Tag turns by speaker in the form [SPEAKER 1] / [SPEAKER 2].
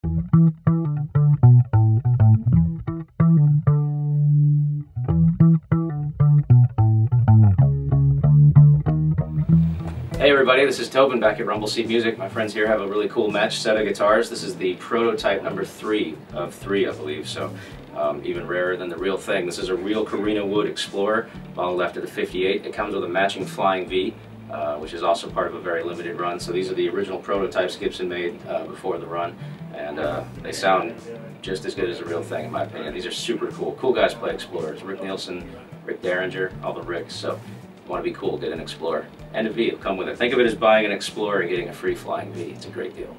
[SPEAKER 1] Hey everybody, this is Tobin back at Rumble Seat Music. My friends here have a really cool match set of guitars. This is the prototype number 3 of 3, I believe, so even rarer than the real thing. This is a real Carina Wood Explorer, modeled after the 58. It comes with a matching Flying V, which is also part of a very limited run. So these are the original prototypes Gibson made before the run, and they sound just as good as the real thing in my opinion. These are super cool. Cool guys play Explorers. Rick Nielsen, Rick Derringer, all the Ricks. So if you want to be cool, get an Explorer. And a V will come with it. Think of it as buying an Explorer and getting a free Flying V. It's a great deal.